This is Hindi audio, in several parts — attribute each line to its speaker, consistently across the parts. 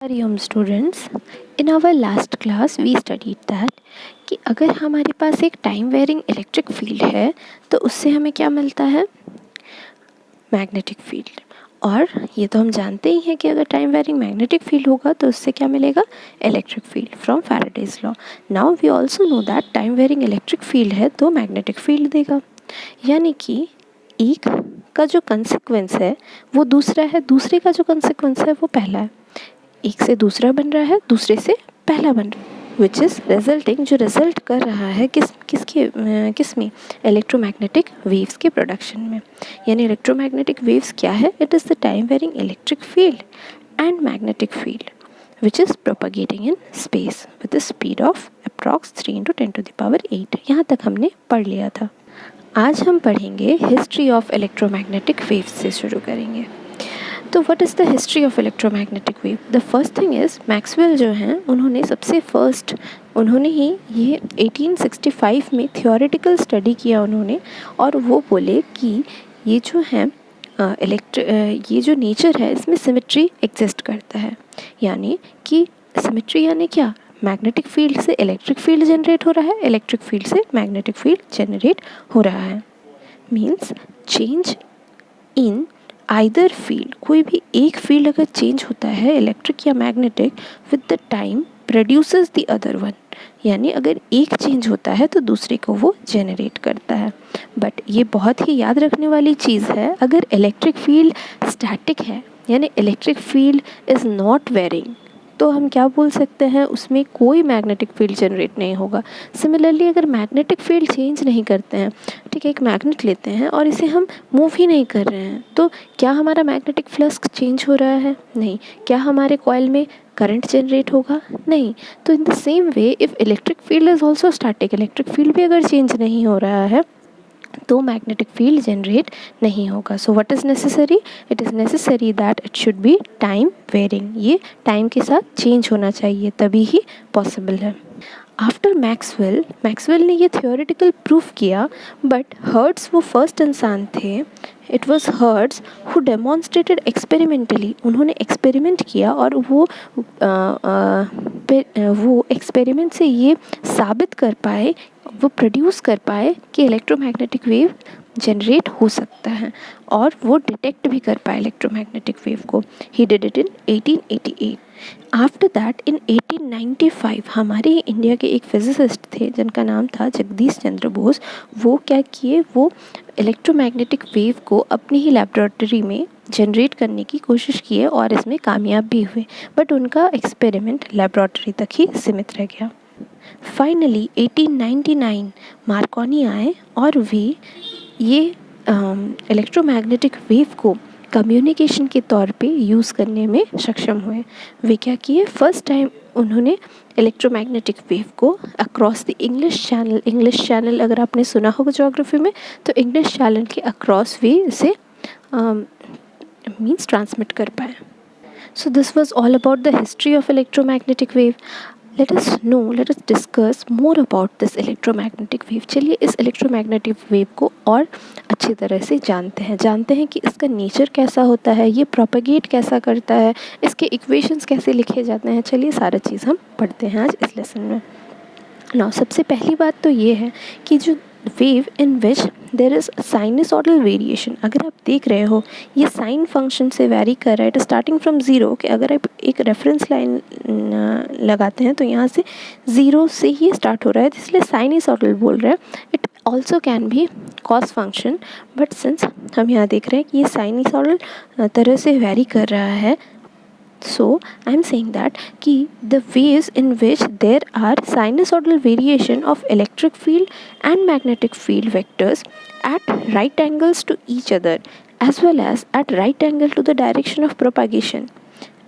Speaker 1: Hariom students, in our last class we studied that कि अगर हमारे पास एक टाइम वेरिंग इलेक्ट्रिक फील्ड है तो उससे हमें क्या मिलता है, मैग्नेटिक फील्ड। और ये तो हम जानते ही हैं कि अगर टाइम वेरिंग मैग्नेटिक फील्ड होगा तो उससे क्या मिलेगा, electric field from Faraday's law. Now we also know that time varying electric field है तो मैग्नेटिक फील्ड देगा, यानी कि एक का जो कंसिक्वेंस है वो दूसरा है, दूसरे का जो कंसिक्वेंस है वो पहला है। एक से दूसरा बन रहा है, दूसरे से पहला बन रहा है, विच इज़ रिजल्टिंग, जो रिजल्ट कर रहा है किस में, इलेक्ट्रोमैग्नेटिक वेव्स के प्रोडक्शन में। यानी इलेक्ट्रोमैग्नेटिक वेव्स क्या है, it is the time varying electric field and magnetic field which is propagating in space with a speed of approx 3 into 10 to the power 8। यहाँ तक हमने पढ़ लिया था। आज हम पढ़ेंगे हिस्ट्री ऑफ इलेक्ट्रोमैग्नेटिक वेव्स से शुरू करेंगे। तो what is the history of electromagnetic wave? The first thing is Maxwell जो हैं उन्होंने सबसे फर्स्ट उन्होंने ही ये 1865 में थियोरेटिकल स्टडी किया उन्होंने, और वो बोले कि ये जो है ये जो नेचर है इसमें सिमेट्री एग्जिस्ट करता है। यानी कि सिमेट्री यानी क्या, मैग्नेटिक फील्ड से इलेक्ट्रिक फील्ड जनरेट हो रहा है, इलेक्ट्रिक फील्ड से मैग्नेटिक फील्ड जनरेट हो रहा है। Means change in either field, कोई भी एक फील्ड अगर चेंज होता है इलेक्ट्रिक या magnetic, with the time produces the other one. यानी अगर एक चेंज होता है तो दूसरे को वो जेनरेट करता है। बट ये बहुत ही याद रखने वाली चीज़ है, अगर इलेक्ट्रिक फील्ड स्टैटिक है यानी electric field is not varying, तो हम क्या बोल सकते हैं, उसमें कोई मैग्नेटिक फील्ड जनरेट नहीं होगा। सिमिलरली अगर मैग्नेटिक फील्ड चेंज नहीं करते हैं, ठीक है, एक मैग्नेट लेते हैं और इसे हम मूव ही नहीं कर रहे हैं, तो क्या हमारा मैग्नेटिक फ्लक्स चेंज हो रहा है? नहीं। क्या हमारे कॉइल में करंट जनरेट होगा? नहीं। तो in the same way if electric field is also static, electric field भी अगर चेंज नहीं हो रहा है तो मैग्नेटिक फील्ड जनरेट नहीं होगा। So what is necessary, it is necessary that it should be time varying, ये टाइम के साथ चेंज होना चाहिए तभी ही पॉसिबल है। आफ्टर मैक्सवेल ने ये थियोरेटिकल प्रूफ किया, बट हर्ट्स वो फर्स्ट इंसान थे, it was Hertz who demonstrated experimentally, उन्होंने एक्सपेरिमेंट किया और वो एक्सपेरिमेंट से ये साबित कर पाए, वो प्रोड्यूस कर पाए कि इलेक्ट्रोमैग्नेटिक वेव जनरेट हो सकता है, और वो डिटेक्ट भी कर पाए इलेक्ट्रोमैग्नेटिक वेव को। He did it in 1888। After that in 1895 हमारे इंडिया के एक फिजिसिस्ट थे जिनका नाम था जगदीश चंद्र बोस। वो क्या किए, वो इलेक्ट्रोमैग्नेटिक वेव को अपनी ही लेबोरेटरी में जनरेट करने की कोशिश किए और इसमें कामयाब भी हुए, बट उनका एक्सपेरिमेंट लेबोरेटरी तक ही सीमित रह गया। फाइनली 1899 मार्कोनी आए और वे ये इलेक्ट्रोमैग्नेटिक वेव को कम्युनिकेशन के तौर पे यूज़ करने में सक्षम हुए। वे क्या किए, फर्स्ट टाइम उन्होंने इलेक्ट्रोमैग्नेटिक वेव को अक्रॉस द इंग्लिश चैनल अगर आपने सुना होगा ज्योग्राफी में, तो इंग्लिश चैनल के अक्रॉस वे इसे मीन्स ट्रांसमिट कर पाए। So this was all about the history of electromagnetic wave. let us discuss more about this electromagnetic wave। चलिए इस इलेक्ट्रोमैग्नेटिक वेव को और अच्छी तरह से जानते हैं कि इसका नेचर कैसा होता है, ये प्रोपेगेट कैसा करता है, इसके इक्वेशंस कैसे लिखे जाते हैं। चलिए सारा चीज़ हम पढ़ते हैं आज इस लेसन में। नाउ सबसे पहली बात तो ये है कि जो wave in which there is sinusoidal variation, अगर आप देख रहे हो ये साइन फंक्शन से वेरी कर रहा है, इट स्टार्टिंग फ्रॉम ज़ीरो, कि अगर आप एक रेफरेंस लाइन लगाते हैं तो यहाँ से ज़ीरो से ही स्टार्ट हो रहा है, इसलिए साइनसॉइडल बोल रहे हैं। इट ऑल्सो कैन भी कॉस फंक्शन, बट सिंस हम यहाँ देख रहे हैं कि ये साइनसॉइडल तरह से वेरी कर रहा है, so I am saying that कि the waves in which there are sinusoidal variation of electric field and magnetic field vectors at right angles to each other as well as at right angle to the direction of propagation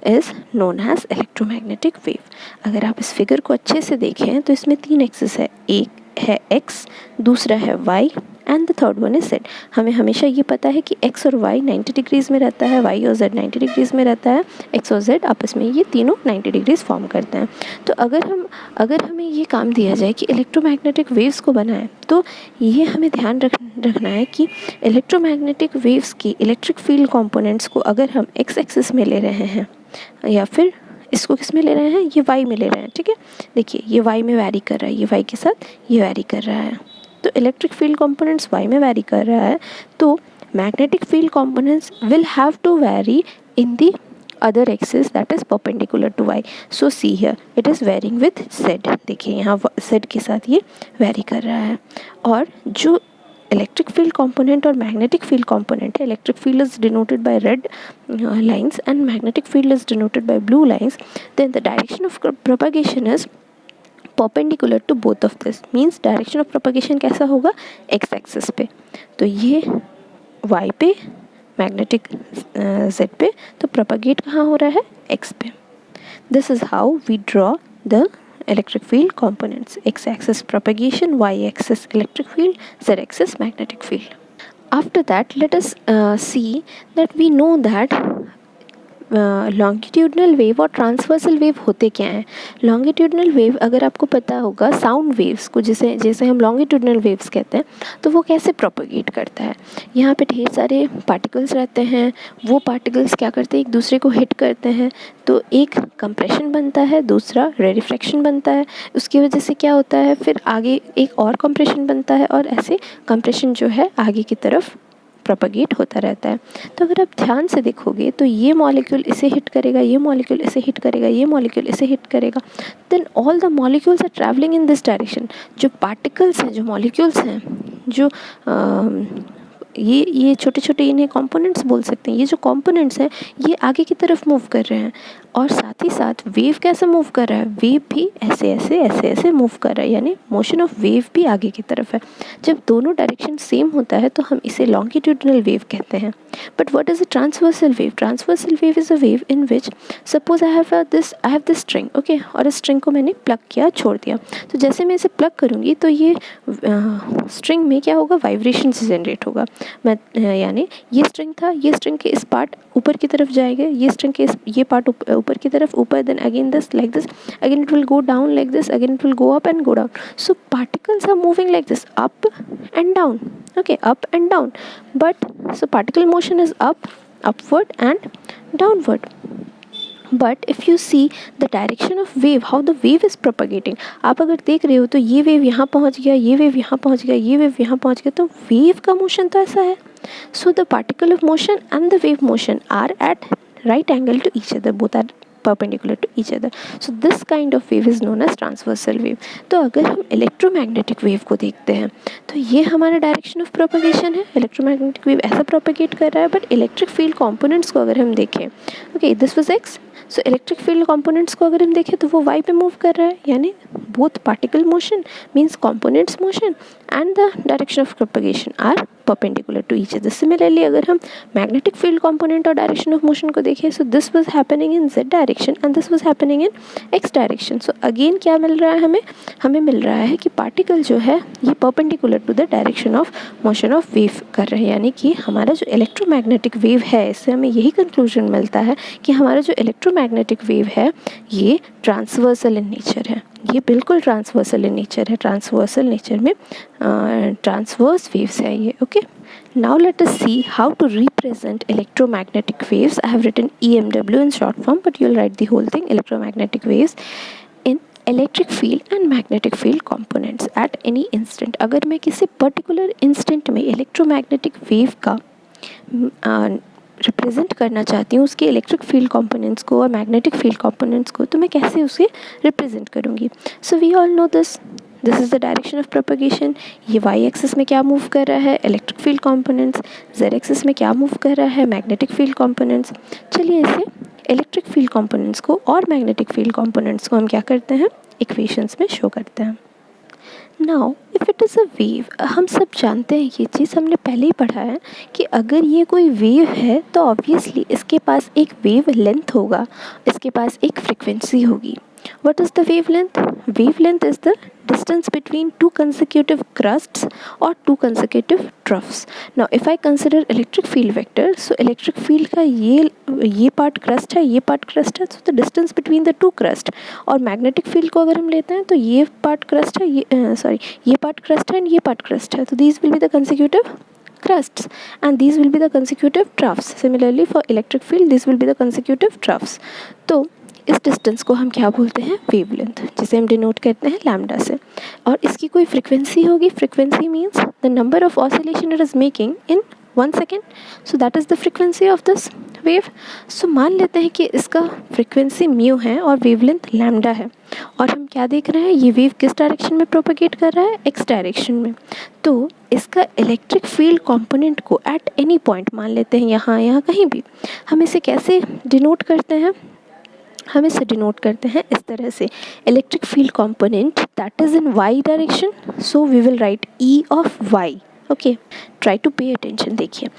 Speaker 1: is known as electromagnetic wave। अगर आप इस फिगर को अच्छे से देखें तो इसमें 3 एक्सिस है, एक है x, दूसरा है y and the third one is z। हमें हमेशा ये पता है कि x और y 90 डिग्रीज़ में रहता है, y और z 90 डिग्रीज़ में रहता है, x और z आपस में ये तीनों 90 डिग्रीज़ फॉर्म करते हैं। तो अगर हमें ये काम दिया जाए कि इलेक्ट्रोमैग्नेटिक वेव्स को बनाएं, तो ये हमें ध्यान रखना है कि इलेक्ट्रोमैग्नेटिक वेव्स की इलेक्ट्रिक फील्ड कंपोनेंट्स को अगर हम x एक्सिस में ले रहे हैं या फिर इसको किस में ले रहे हैं, ये y में ले रहे हैं, ठीक है। देखिए ये y में वैरी कर रहा है, ये y के साथ ये वैरी कर रहा है, तो इलेक्ट्रिक फील्ड कंपोनेंट्स y में वैरी कर रहा है, तो magnetic field components will have to vary in the other axis that is perpendicular to y. So see here it is varying with z. देखिए यहाँ z के साथ ये वैरी कर रहा है। और जो इलेक्ट्रिक फील्ड कंपोनेंट और मैग्नेटिक फील्ड कंपोनेंट है, electric field is denoted by red lines and magnetic field is denoted by blue lines, then the direction of propagation is perpendicular to both of this, means direction of propagation कैसा होगा, एक्स एक्सिस पे, तो ये y पे, मैग्नेटिक z पे, तो प्रोपगेट कहाँ हो रहा है, x पे। This is how we draw the electric field components, x axis propagation, y axis electric field, z axis magnetic field. After that let us see that we know that longitudinal wave और ट्रांसवर्सल वेव होते क्या हैं। लॉन्गिट्यूडनल वेव अगर आपको पता होगा, साउंड वेव्स को जैसे हम लॉन्गिट्यूडनल वेव्स कहते हैं, तो वो कैसे प्रोपगेट करता है, यहाँ पे ढेर सारे पार्टिकल्स रहते हैं, वो पार्टिकल्स क्या करते हैं, एक दूसरे को हिट करते हैं, तो एक कंप्रेशन बनता है, दूसरा रेडिफ्रैक्शन बनता है, उसकी वजह से क्या होता है, फिर आगे एक और कंप्रेशन बनता है, और ऐसे कंप्रेशन जो है आगे की तरफ प्रोपगेट होता रहता है। तो अगर आप ध्यान से देखोगे तो ये मॉलिक्यूल इसे हिट करेगा, ये मॉलिक्यूल इसे हिट करेगा, ये मॉलिक्यूल इसे हिट करेगा, then all the molecules are travelling in this direction. जो पार्टिकल्स हैं, जो मॉलिक्यूल्स हैं, जो ये छोटे छोटे इन्हें कंपोनेंट्स बोल सकते हैं, ये जो कंपोनेंट्स हैं ये आगे की तरफ मूव कर रहे हैं, और साथ ही साथ वेव कैसे मूव कर रहा है, वेव भी ऐसे ऐसे ऐसे ऐसे मूव कर रहा है, यानी मोशन ऑफ वेव भी आगे की तरफ है। जब दोनों डायरेक्शन सेम होता है तो हम इसे लॉन्गिट्यूडनल वेव कहते हैं। But what is a transversal wave? Transversal wave is a wave in which suppose I have this string, okay, और इस स्ट्रिंग को मैंने प्लग किया, छोड़ दिया, तो जैसे मैं इसे प्लग करूँगी तो ये स्ट्रिंग में क्या होगा, वाइब्रेशन जनरेट होगा। मैं यानी ये स्ट्रिंग था, ये स्ट्रिंग के इस पार्ट ऊपर की तरफ जाएगा, ये स्ट्रिंग के ये पार्ट ऊपर की तरफ, ऊपर, then again this like this, again it will go down like this, again it will go up and go down. So particles are moving like this, up and down, okay, up and down, but so particle motion is upward and downward. But if you see the direction of wave, how the wave is propagating, आप अगर देख रहे हो तो ये वेव यहाँ पहुँच गया, ये वेव यहाँ पहुँच गया, ये वेव यहाँ पहुँच गया, तो वेव का मोशन तो ऐसा है। So the particle of motion and the wave motion are at right angle to each other, both are perpendicular to each other. So this kind of wave is known as transversal wave. तो अगर हम इलेक्ट्रोमैग्नेटिक वेव को देखते हैं तो ये हमारा डायरेक्शन ऑफ प्रोपगेशन है, इलेक्ट्रोमैग्नेटिक वेव ऐसा प्रोपगेट कर रहा है। बट इलेक्ट्रिक फील्ड कंपोनेंट्स को अगर हम देखें, okay, this was x, so electric field components को अगर हम देखें तो वो वाई पे मूव कर रहा है, यानी both particle motion means components motion and the direction of propagation are perpendicular to each other. Similarly अगर हम मैग्नेटिक फील्ड कंपोनेंट और डायरेक्शन ऑफ मोशन को देखें, so this was happening in Z direction and this was happening in X direction. So again क्या मिल रहा है हमें मिल रहा है कि पार्टिकल जो है ये perpendicular to the direction of motion of wave कर रहे हैं, यानी कि हमारा जो इलेक्ट्रोमैग्नेटिक वेव है, इससे हमें यही कंक्लूजन मिलता है कि हमारा जो इलेक्ट्रोमैग्नेटिक वेव है ये ट्रांसवर्सल इन नेचर है, ये बिल्कुल ट्रांसवर्सल इन नेचर है। ट्रांसवर्सल नेचर में ट्रांसवर्स वेव्स है ये, okay. Now let us see how to represent electromagnetic waves. I have written EMW in short form, but you'll write the whole thing, electromagnetic waves in electric field and magnetic field components at any instant. अगर मैं किसी particular instant में electromagnetic wave का रिप्रेजेंट करना चाहती हूँ, उसके इलेक्ट्रिक फील्ड कंपोनेंट्स को और मैग्नेटिक फील्ड कंपोनेंट्स को, तो मैं कैसे उसे रिप्रेजेंट करूँगी? So we all know this is the direction of propagation. ये वाई एक्सिस में क्या मूव कर रहा है, electric field components, Z axis में क्या मूव कर रहा है, मैग्नेटिक फील्ड कंपोनेंट्स। चलिए इसे इलेक्ट्रिक फील्ड कंपोनेंट्स को और मैग्नेटिक फील्ड कंपोनेंट्स को हम क्या करते हैं, इक्वेशंस में शो करते हैं। Now if it is a wave, हम सब जानते हैं ये चीज़, हमने पहले ही पढ़ा है कि अगर ये कोई वेव है तो ऑब्वियसली इसके पास एक वेव लेंथ होगा, इसके पास एक फ्रिक्वेंसी होगी। What is the wavelength? Wavelength is the distance between two consecutive crusts or two consecutive troughs. Now if I consider electric field vector, so electric field का ये पार्ट क्रस्ट है, ये पार्ट क्रस्ट है, so the distance between the two crust। और मैग्नेटिक फील्ड को अगर हम लेते हैं तो ये पार्ट क्रस्ट है, ये पार्ट क्रस्ट है एंड ये पार्ट क्रस्ट है, तो these will be the consecutive crusts and these will be the consecutive troughs. Similarly for electric field, these will be the consecutive troughs. तो इस डिस्टेंस को हम क्या बोलते हैं, वेवलेंथ, जिसे हम डिनोट करते हैं लैम्डा से। और इसकी कोई फ्रिक्वेंसी होगी, frequency means the number of oscillation it is making in 1 second, so that is the frequency of this wave. So मान लेते हैं कि इसका फ्रिक्वेंसी म्यू है और वेवलेंथ लैम्डा है, और हम क्या देख रहे हैं, ये वेव किस डायरेक्शन में प्रोपेगेट कर रहा है, एक्स डायरेक्शन में। तो इसका इलेक्ट्रिक फील्ड कंपोनेंट को एट एनी पॉइंट मान लेते हैं, यहाँ कहीं भी, हम इसे कैसे डिनोट करते हैं, हम इसे डिनोट करते हैं इस तरह से, electric field component that is in Y direction, so we will write E of Y. Okay, try to pay attention. देखिए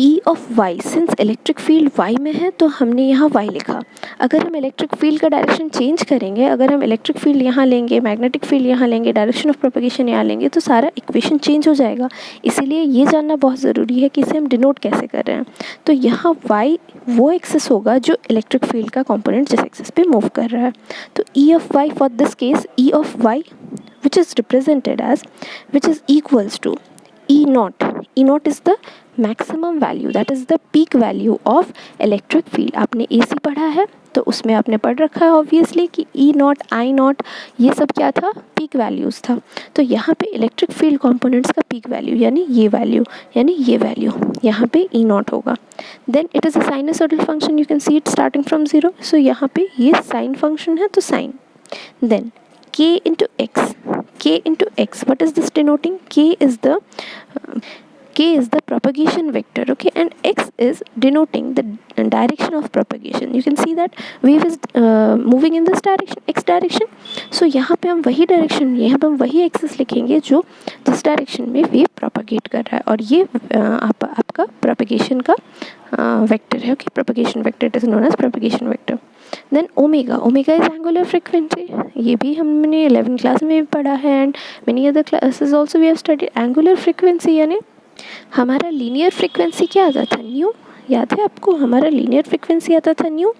Speaker 1: E of Y, since electric field Y में है तो हमने यहाँ वाई लिखा। अगर हम इलेक्ट्रिक फील्ड का डायरेक्शन चेंज करेंगे, अगर हम इलेक्ट्रिक फील्ड यहाँ लेंगे, मैग्नेटिक फील्ड यहाँ लेंगे, डायरेक्शन ऑफ प्रोपगेशन यहाँ लेंगे, तो सारा इक्वेशन चेंज हो जाएगा। इसीलिए ये जानना बहुत ज़रूरी है कि इसे हम डिनोट कैसे कर रहे हैं। तो यहाँ वाई वो एक्सिस होगा जो इलेक्ट्रिक फील्ड का कॉम्पोनेंट जिस एक्सिस पे मूव कर रहा है। तो E of Y for this case, E of Y which is represented as, which is equals to E naught. E naught is the maximum value, that is the peak value of electric field. आपने AC पढ़ा है तो उसमें आपने पढ़ रखा है ऑब्वियसली कि E naught, I naught ये सब क्या था, पीक वैल्यूज़ था। तो यहाँ पे इलेक्ट्रिक फील्ड कंपोनेंट्स का पीक वैल्यू यानी ये वैल्यू, यानी ये वैल्यू यहाँ पे E naught होगा। Then it is a sinusoidal function, you can see it starting from 0, so यहाँ पे ये साइन फंक्शन है तो sine. Then k into x, what is this denoting? K is the propagation vector, okay, and x is denoting the direction of propagation. You can see that wave is moving in this direction, x direction. So यहाँ पे हम वही direction, यहाँ पे हम वही axis लिखेंगे जो जिस direction में wave propagate कर रहा है, और ये आपका propagation का vector है, okay, propagation vector, it is known as propagation vector. देन omega, omega is angular frequency, ये भी हमने 11th क्लास में भी पढ़ा है, and many other classes also we have studied angular frequency. यानी हमारा लीनियर फ्रिक्वेंसी क्या आता था, न्यू, याद है आपको, हमारा लीनियर फ्रिक्वेंसी आता था न्यू,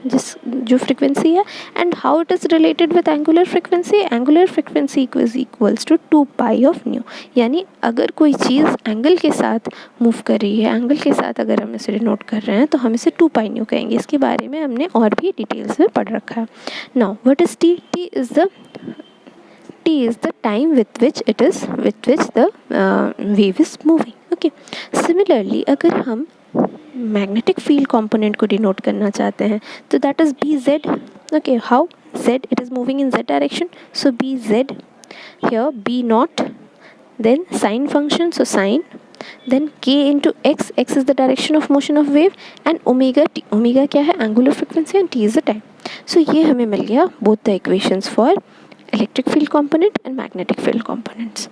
Speaker 1: जो फ्रिक्वेंसी है। And how it is related with angular frequency, angular frequency equals to 2 pi of nu. यानी अगर कोई चीज़ एंगल के साथ मूव कर रही है, एंगल के साथ अगर हम इसे डिनोट कर रहे हैं तो हम इसे 2 पाई न्यू कहेंगे। इसके बारे में हमने और भी डिटेल्स में पढ़ रखा है। Now what is T, t is the time with which the wave is moving, okay. Similarly अगर हम मैग्नेटिक फील्ड कंपोनेंट को डिनोट करना चाहते हैं तो that is B Z, okay, how, Z, it is moving in Z direction, so B Z, here B naught, then sine function, so sine, then k into x, x is the direction of motion of wave, and omega t, omega क्या है, angular frequency, and t is the time. So ये हमें मिल गया both the equations for electric field component and magnetic field components.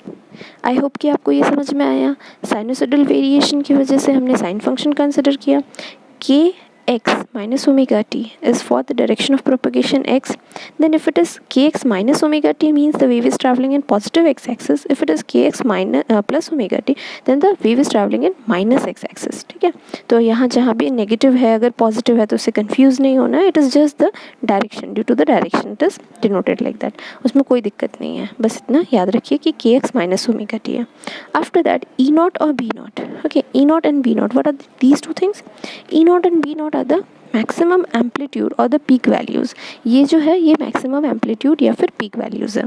Speaker 1: I hope कि आपको ये समझ में आया। साइनोसॉइडल वेरिएशन की वजह से हमने साइन फंक्शन कंसिडर किया। के x minus omega t is for the direction of propagation x. Then if it is kx minus omega t means the wave is traveling in positive x axis. If it is kx plus omega t then the wave is traveling in minus x axis. ठीक है, तो यहाँ जहाँ भी नेगेटिव है, अगर पॉजिटिव है तो उससे कंफ्यूज नहीं होना है। It is just the direction, due to the direction it is denoted like that, उसमें कोई दिक्कत नहीं है। बस इतना याद रखिए कि kx minus omega t है। आफ्टर दैट e naught और b naught, okay, e naught and b naught, what are these two things? e naught and b naught are the maximum amplitude और द पीक वैल्यूज़। ये जो है ये मैक्सिमम एम्पलीट्यूड या फिर पीक वैल्यूज़ है।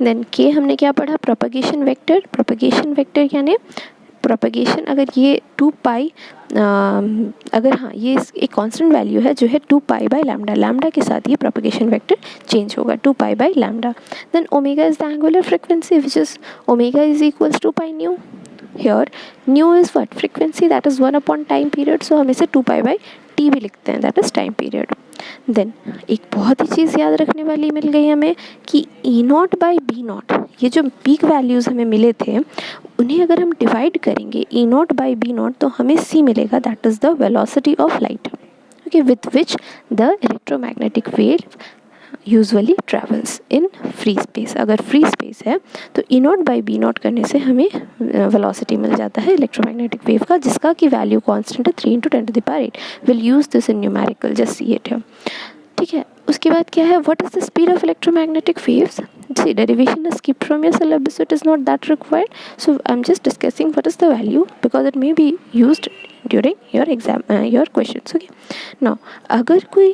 Speaker 1: देन के हमने क्या पढ़ा, प्रोपगेशन वेक्टर, प्रोपगेशन वेक्टर यानी प्रोपगेशन, अगर ये 2 पाई अगर हाँ ये एक कांस्टेंट वैल्यू है जो है 2 पाई बाई लैम्डा, लैम्डा के साथ ये प्रोपगेशन वेक्टर चेंज होगा 2 pi by lambda. Then omega is the angular frequency which is omega is equals 2 pi nu. Here nu is what, frequency, that is 1 upon time period, so हम इसे 2 पाई बाई टी भी लिखते हैं, that is time period. Then एक बहुत ही चीज़ याद रखने वाली मिल गई हमें कि E naught by B naught, ये जो पीक वैल्यूज़ हमें मिले थे उन्हें अगर हम डिवाइड करेंगे E naught by B naught तो हमें C मिलेगा, that is the velocity of light, okay, with which the electromagnetic wave usually travels in free space. अगर फ्री स्पेस है तो ई नॉट बाई बी नॉट करने से हमें वेलोसिटी मिल जाता है इलेक्ट्रोमैग्नेटिक वेव का, जिसका कि वैल्यू कांस्टेंट है 3 × 10⁸। Will use this in numerical, just see it है, ठीक है। उसके बाद क्या है, what is the speed of electromagnetic waves? See, derivation is skipped from your syllabus, so it is not that required. So I'm just discussing what is the value because it may be used during your exam your questions. Okay, now अगर कोई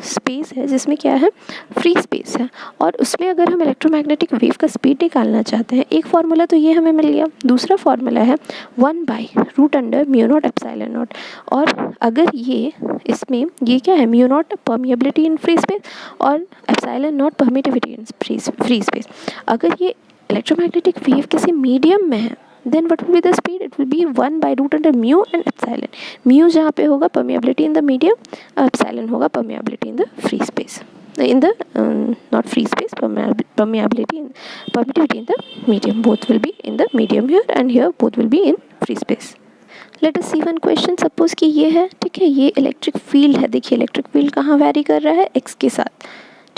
Speaker 1: स्पेस है जिसमें क्या है, फ्री स्पेस है, और उसमें अगर हम इलेक्ट्रोमैग्नेटिक वेव का स्पीड निकालना चाहते हैं, एक फार्मूला तो ये हमें मिल गया, दूसरा फार्मूला है 1/√μ0 और अगर ये इसमें ये क्या है, μ0 परमिएबिलिटी इन फ्री स्पेस और ε0 परमिटिविटी इन फ्री स्पेस। अगर ये इलेक्ट्रोमैग्नेटिक वेव किसी मीडियम में है, then what will be the speed? It will be 1/√μ and epsilon. Mu जहाँ पे होगा permeability in the medium, epsilon होगा permeability in the free space. In the not free space, permeability in permittivity in the medium. Both will be in the medium here, and here both will be in free space. Let us see one question. Suppose कि ये है, ठीक है, ये इलेक्ट्रिक फील्ड है। देखिए इलेक्ट्रिक फील्ड कहाँ वैरी कर रहा है, x के साथ,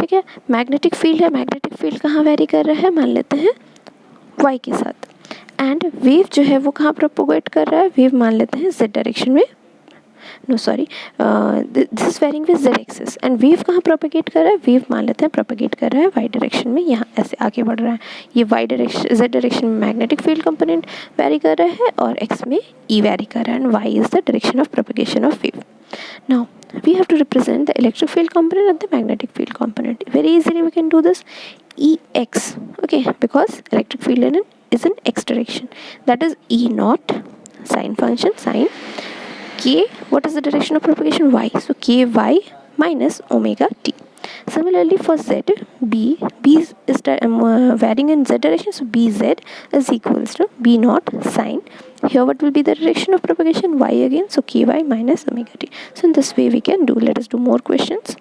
Speaker 1: ठीक है। मैग्नेटिक फील्ड है, मैग्नेटिक फील्ड कहाँ वैरी कर रहा है, मान लेते हैं y के साथ। एंड वेव जो है वो कहाँ प्रोपोगेट कर रहा है, वेव मान लेते हैं z डायरेक्शन में, no sorry, this is varying with z axis. And wave कहाँ प्रोपोगेट कर रहा है, वेव मान लेते हैं प्रोपोगेट कर रहा है y डायरेक्शन में, यहाँ ऐसे आगे बढ़ रहा है। ये y डायरेक्शन, z डायरेक्शन में मैग्नेटिक फील्ड कंपोनेंट वेरी कर रहा है और x में e वेरी कर रहा है, and y is the direction of propagation of wave. Now we have to represent the electric field component and the magnetic field component. Very easily we can do this. Ex, okay, because electric field is in x direction, that is E naught sine function sine k. What is the direction of propagation, y, so ky minus omega t. Similarly for z, b is varying in z direction, so bz is equals to b naught sine, here what will be the direction of propagation, y again, so ky minus omega t. So in this way we can do. Let us do more questions.